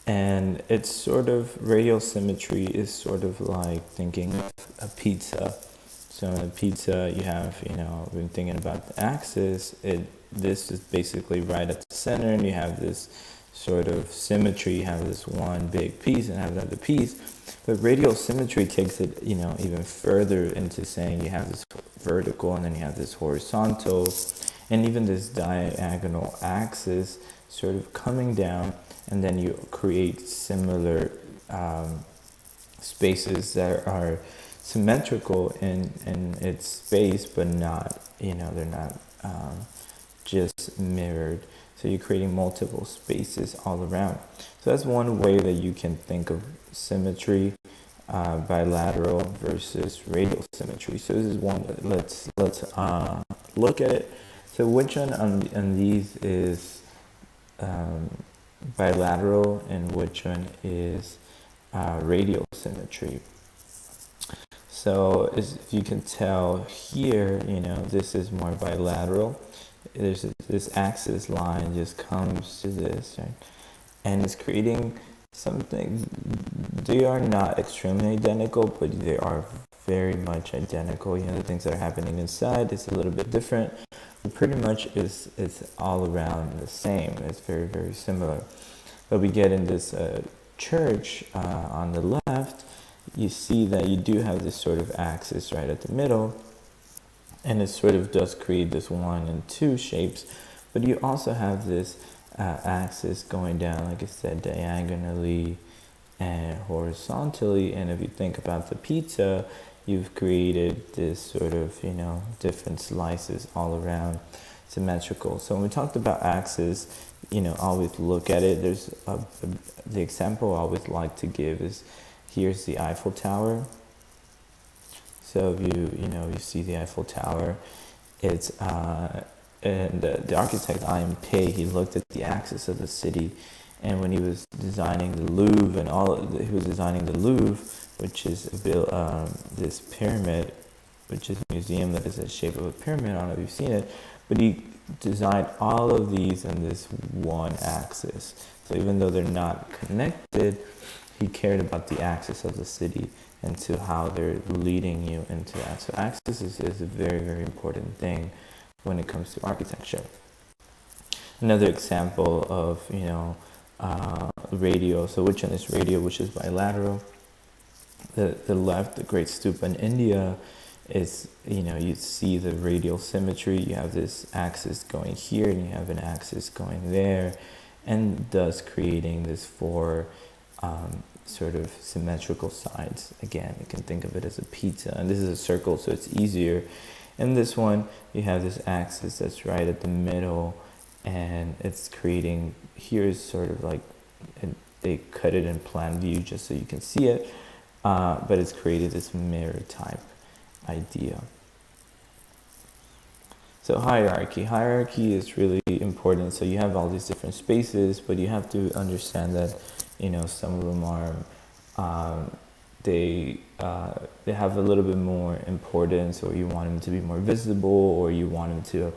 And it's sort of, radial symmetry is sort of like thinking of a pizza. So in a pizza, you have, when thinking about the axis, this is basically right at the center, and you have this sort of symmetry. You have this one big piece and have another piece. But radial symmetry takes it, even further into saying you have this vertical and then you have this horizontal, and even this diagonal axis sort of coming down, and then you create similar spaces that are symmetrical in its space, but not, they're not just mirrored. So you're creating multiple spaces all around. So that's one way that you can think of symmetry, bilateral versus radial symmetry. So this is one. Let's look at it. So which one on these is bilateral and which one is radial symmetry? So as you can tell here, this is more bilateral. There's this axis line just comes to this, right? And it's creating something. They are not extremely identical, but they are very much identical. The things that are happening inside is a little bit different, but pretty much it's all around the same. It's very, very similar. But we get in this church on the left, you see that you do have this sort of axis right at the middle, and it sort of does create this 1 and 2 shapes, but you also have this axis going down, like I said, diagonally and horizontally. And if you think about the pizza, you've created this sort of, different slices all around, symmetrical. So when we talked about axis, always look at it. There's the example I always like to give is, here's the Eiffel Tower. So if you see the Eiffel Tower, it's and the architect I.M. Pei, he looked at the axis of the city, and when he was designing the Louvre he was designing the Louvre, which is this pyramid, which is a museum that is the shape of a pyramid. I don't know if you've seen it, but he designed all of these in this one axis. So even though they're not connected, he cared about the axis of the city and to how they're leading you into that. So axis is a very, very important thing when it comes to architecture. Another example of, radial. So which one is radial, which is bilateral? The left, the Great Stupa in India, is, you see the radial symmetry. You have this axis going here and you have an axis going there, and thus creating this 4 sort of symmetrical sides. Again, you can think of it as a pizza, and this is a circle, so it's easier. In this one, you have this axis that's right at the middle, and it's creating, here's sort of like, they cut it in plan view just so you can see it, but it's created this mirror type idea. So hierarchy is really important. So you have all these different spaces, but you have to understand that, some of them are, they have a little bit more importance, or you want them to be more visible, or you want them to,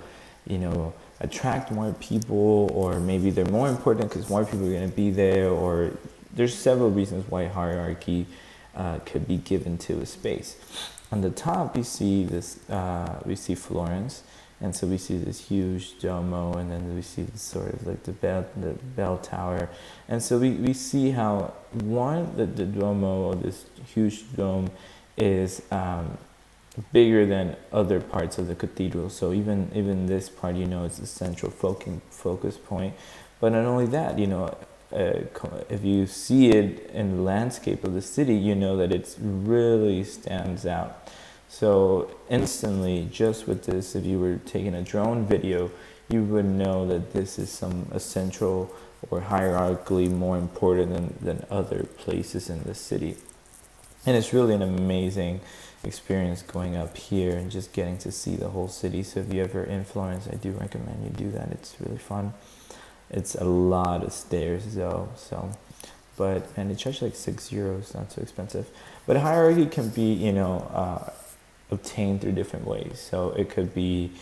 attract more people, or maybe they're more important because more people are going to be there, or there's several reasons why hierarchy could be given to a space. On the top, we see this, we see Florence, and so we see this huge Duomo, and then we see this sort of like the bell tower, and so we see how the Duomo, or this huge dome, is bigger than other parts of the cathedral. So even this part, it's the central focus point. But not only that, if you see it in the landscape of the city, you know that it really stands out. So instantly, just with this, if you were taking a drone video, you would know that this is a central or hierarchically more important than other places in the city. And it's really an amazing experience going up here and just getting to see the whole city. So if you ever in Florence, I do recommend you do that. It's really fun. It's a lot of stairs though, and it charges like €6, not so expensive. But hierarchy can be, obtained through different ways. So it could be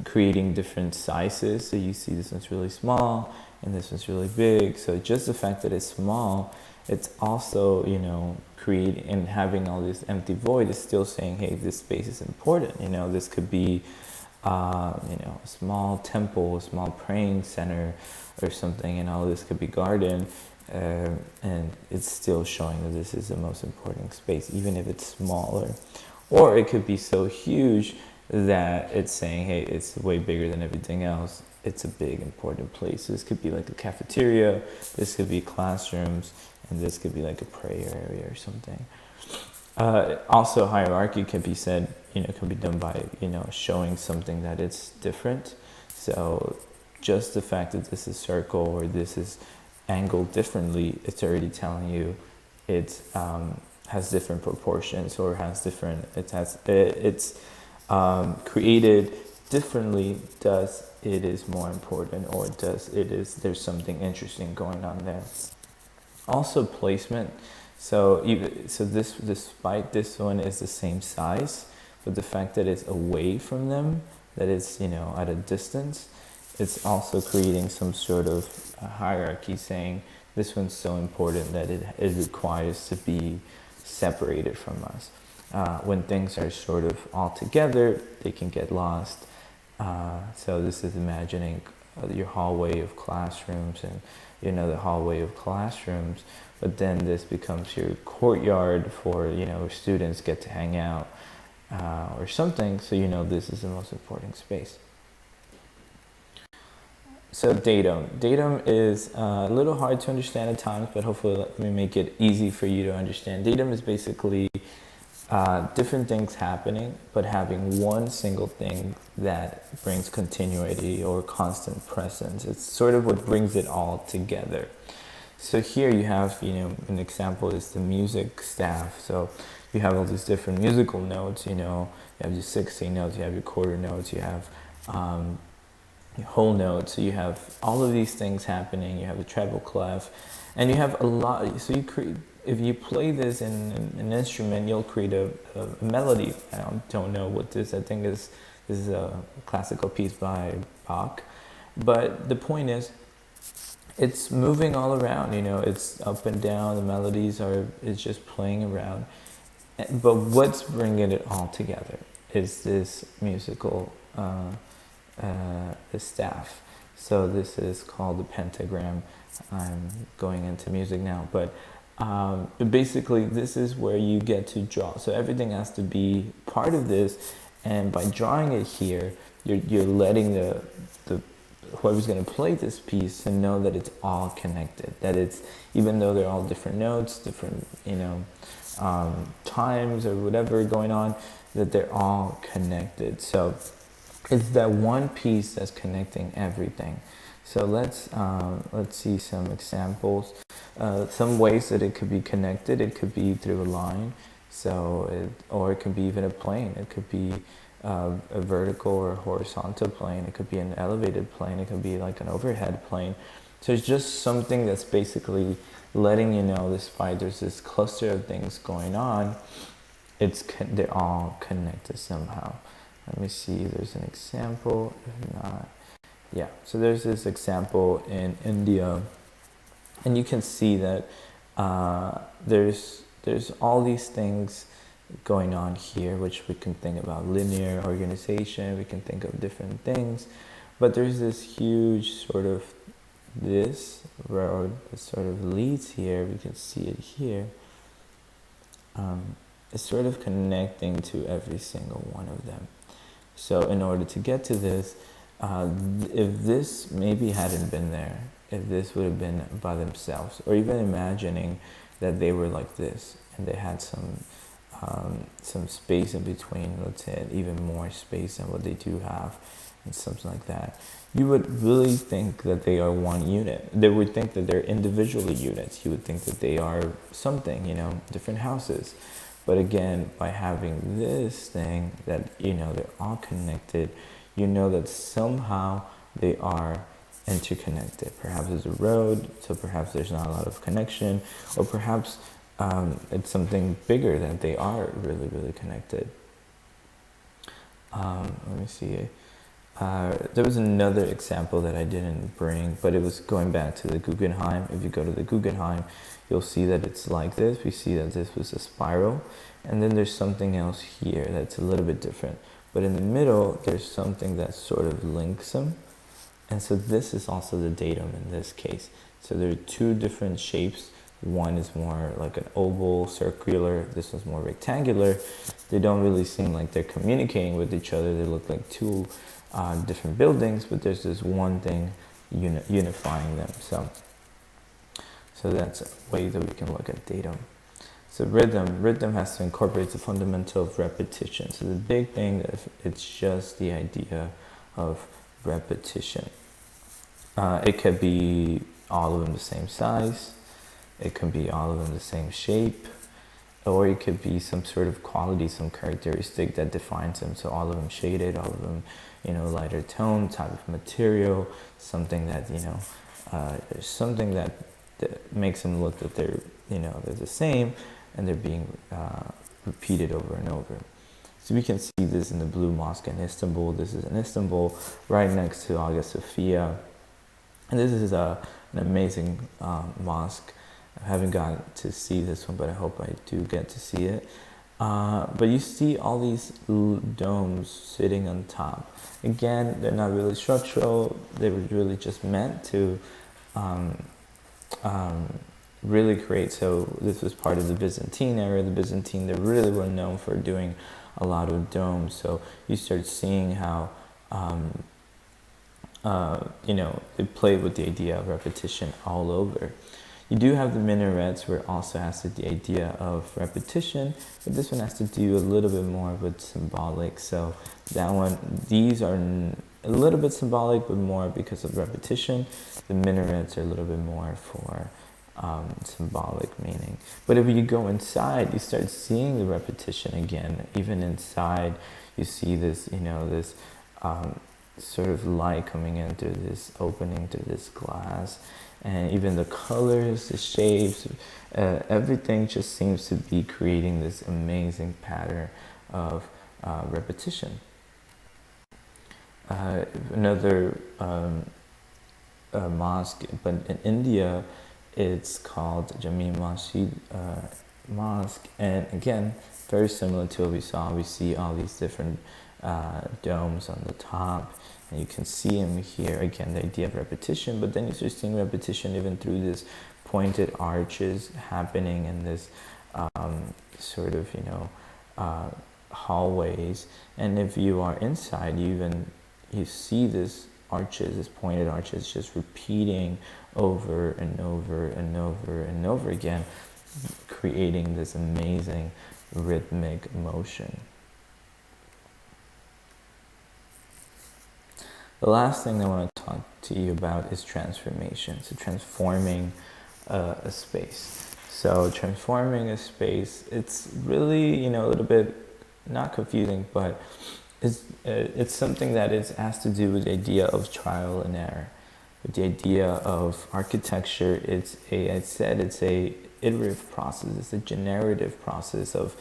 creating different sizes. So you see this one's really small, and this one's really big. So just the fact that it's small, it's also, you know, creating and having all this empty void is still saying, hey, this space is important. You know, this could be, you know, a small temple, a small praying center or something, and all this could be garden. And it's still showing that this is the most important space, even if it's smaller. Or it could be so huge that it's saying, hey, it's way bigger than everything else. It's a big, important place. So this could be like a cafeteria, this could be classrooms, and this could be like a prayer area or something. Also, hierarchy can be said, you know, can be done by, you know, showing something that it's different. So just the fact that this is circle or this is angled differently, it's already telling you it has different proportions or has different, it's created differently. Does it is more important, or does it is there's something interesting going on there? Also placement. So this, despite this one is the same size, but the fact that it's away from them, that it's, you know, at a distance, it's also creating some sort of hierarchy, saying this one's so important that it requires to be separated from us. When things are sort of all together, they can get lost. So this is imagining your hallway of classrooms, and, you know, the hallway of classrooms, but then this becomes your courtyard for, you know, students get to hang out or something. So, you know, this is the most important space. So datum. Datum is a little hard to understand at times, but hopefully let me make it easy for you to understand. Datum is basically different things happening, but having one single thing that brings continuity or constant presence. It's sort of what brings it all together. So here you have, you know, an example is the music staff. So you have all these different musical notes, you know, you have your 16 notes, you have your quarter notes, you have your whole notes, so you have all of these things happening, you have the treble clef, and you have a lot. So you create, if you play this in an instrument, you'll create a melody. I don't know what this, I think this is a classical piece by Bach, but the point is, it's moving all around, you know, it's up and down, the melodies are, it's just playing around. But what's bringing it all together is this musical staff. So this is called the pentagram. I'm going into music now, but basically this is where you get to draw. So everything has to be part of this, and by drawing it here, you're letting the whoever's going to play this piece to know that it's all connected. That it's, even though they're all different notes, different, you know, times or whatever going on, that they're all connected. So it's that one piece that's connecting everything. So let's see some examples. Some ways that it could be connected. It could be through a line, or it could be even a plane. It could be a vertical or horizontal plane. It could be an elevated plane. It could be like an overhead plane. So it's just something that's basically letting you know, despite there's this cluster of things going on, they're all connected somehow. Let me see, there's an example, if not, yeah. So there's this example in India, and you can see that there's all these things going on here, which we can think about linear organization, we can think of different things, but there's this huge sort of, this road that sort of leads here, we can see it here. It's sort of connecting to every single one of them. So in order to get to this, if this maybe hadn't been there, if this would have been by themselves, or even imagining that they were like this and they had some space in between, let's say even more space than what they do have, and something like that, you would really think that they are one unit. They would think that they're individually units. You would think that they are something, you know, different houses. But again, by having this thing that, you know, they're all connected, you know that somehow they are interconnected. Perhaps there's a road, so perhaps there's not a lot of connection, or perhaps it's something bigger that they are really, really connected. Let me see. There was another example that I didn't bring, but it was going back to the Guggenheim. If you go to the Guggenheim, you'll see that it's like this. We see that this was a spiral, and then there's something else here that's a little bit different. But in the middle, there's something that sort of links them. And so this is also the datum in this case. So there are two different shapes. One is more like an oval, circular. This one's more rectangular. They don't really seem like they're communicating with each other. They look like two different buildings, but there's this one thing unifying them. So that's a way that we can look at datum. So rhythm has to incorporate the fundamental of repetition. So the big thing, it's just the idea of repetition. It could be all of them the same size. It can be all of them the same shape, or it could be some sort of quality, some characteristic that defines them. So all of them shaded, all of them, lighter tone, type of material, something that, there's something that makes them look that they're the same, and they're being repeated over and over. So we can see this in the Blue Mosque in Istanbul. This is in Istanbul, right next to Hagia Sophia. And this is an amazing mosque. I haven't got to see this one, but I hope I do get to see it. But you see all these domes sitting on top. Again, they're not really structural. They were really just meant to really create. So this was part of the Byzantine era. The Byzantine, they really were known for doing a lot of domes. So you start seeing how they played with the idea of repetition all over. You do have the minarets, where it also has the idea of repetition, but this one has to do a little bit more with symbolic. So that one, these are a little bit symbolic, but more because of repetition. The minarets are a little bit more for symbolic meaning. But if you go inside, you start seeing the repetition again. Even inside, you see this, this sort of light coming in through this opening, through this glass. And even the colors, the shapes, everything just seems to be creating this amazing pattern of repetition. Another mosque, but in India, it's called Jami Masjid Mosque. And again, very similar to what we saw. We see all these different domes on the top. And you can see them here, again, the idea of repetition, but then you start seeing repetition even through this pointed arches happening in this sort of, hallways. And if you are inside, you see this arches, this pointed arches just repeating over and over and over and over again, creating this amazing rhythmic motion. The last thing I want to talk to you about is transformation. So transforming a space. So transforming a space, it's really, a little bit not confusing, but it's something that has to do with the idea of trial and error. With the idea of architecture, it's a iterative process. It's a generative process of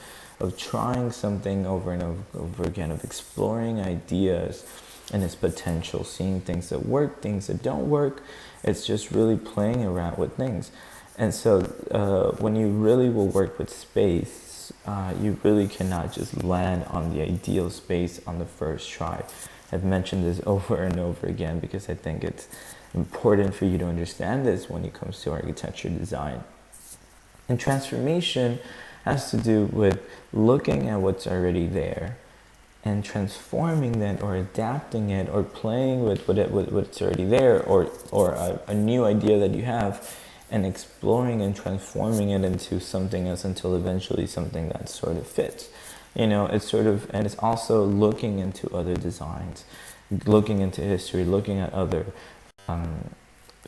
trying something over and over again, of exploring ideas and its potential, seeing things that work, things that don't work. It's just really playing around with things. And so when you really will work with space, you really cannot just land on the ideal space on the first try. I've mentioned this over and over again because I think it's important for you to understand this when it comes to architecture design. And transformation has to do with looking at what's already there and transforming that, or adapting it, or playing with what's already there, or a new idea that you have, and exploring and transforming it into something else until eventually something that sort of fits. It's sort of, and it's also looking into other designs, looking into history, looking at other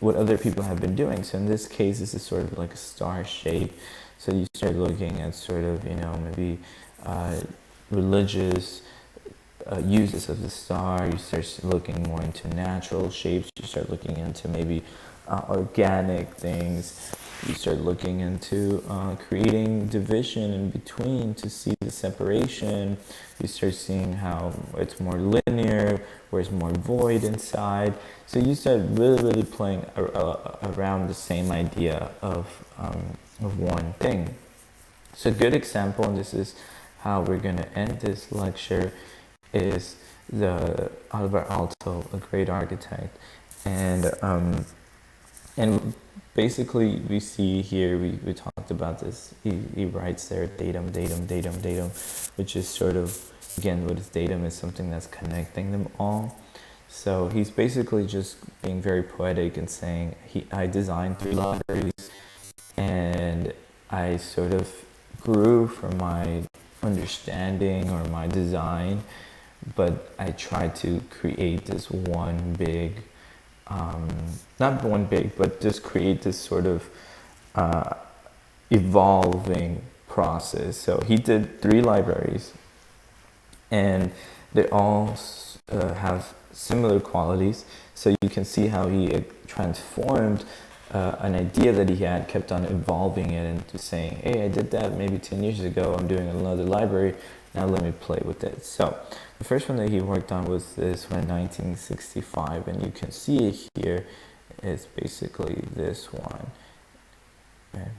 what other people have been doing. So in this case, this is sort of like a star shape. So you start looking at sort of, maybe religious uses of the star. You start looking more into natural shapes. You start looking into maybe organic things. you start looking into creating division in between to see the separation. You start seeing how it's more linear, where it's more void inside. So you start really playing around the same idea of one thing. So a good example, and this is how we're going to end this lecture, is the Alvar Aalto, a great architect. And basically we see here, we talked about this, he writes there datum, which is sort of, again, what is datum is something that's connecting them all. So he's basically just being very poetic and saying, I designed 3 libraries and I sort of grew from my understanding or my design, but I tried to create this one big, not one big, but just create this sort of evolving process. So he did 3 libraries, and they all have similar qualities. So you can see how he transformed an idea that he had, kept on evolving it into saying, hey, I did that maybe 10 years ago, I'm doing another library, now let me play with it. So the first one that he worked on was this one in 1965, and you can see it here. It's basically this one. Okay.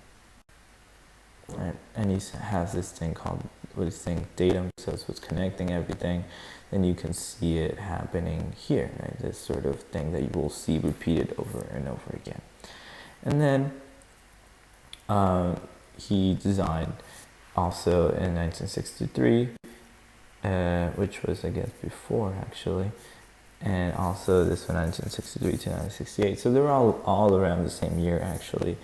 Right. And he has this thing called, what is thing, datum, so it's what's connecting everything. Then you can see it happening here, right? This sort of thing that you will see repeated over and over again. And then he designed also in 1963, which was, I guess, before actually, and also this one 1963 to 1968. So they were all around the same year actually.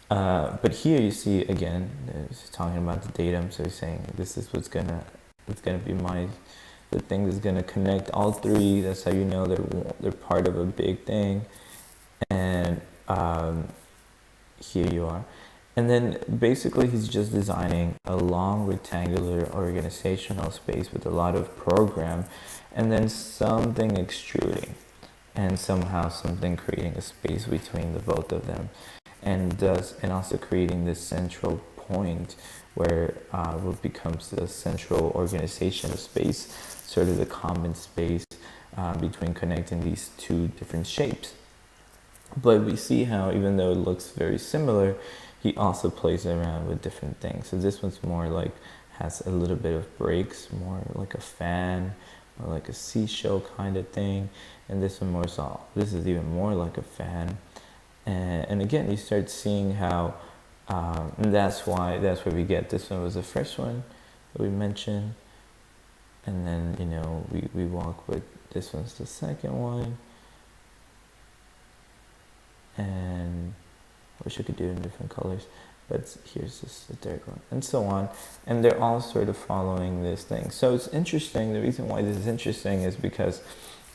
But here you see again, he's talking about the datum. So he's saying this is what's gonna be the thing that's gonna connect all 3. That's how you know they're part of a big thing. And here you are. And then basically he's just designing a long rectangular organizational space with a lot of program, and then something extruding, and somehow something creating a space between the both of them, and also creating this central point where what becomes the central organizational space, sort of the common space between connecting these 2 different shapes. But we see how, even though it looks very similar, he also plays around with different things. So this one's more like, has a little bit of breaks, more like a fan, or like a seashell kind of thing. And this one more so, this is even more like a fan. And again, you start seeing how, and that's where we get, this one was the first one that we mentioned. And then, you know, we walk with, this one's the second one. And I wish I could do it in different colors, but here's just the 3rd one, and so on. And they're all sort of following this thing. So it's interesting. The reason why this is interesting is because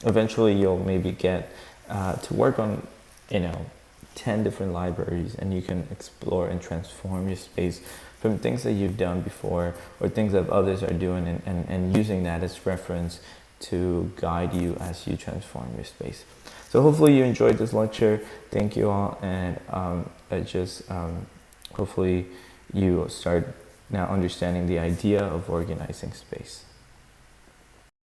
eventually you'll maybe get to work on, 10 different libraries, and you can explore and transform your space from things that you've done before or things that others are doing, and using that as reference to guide you as you transform your space. So hopefully you enjoyed this lecture. Thank you all, and hopefully you start now understanding the idea of organizing space.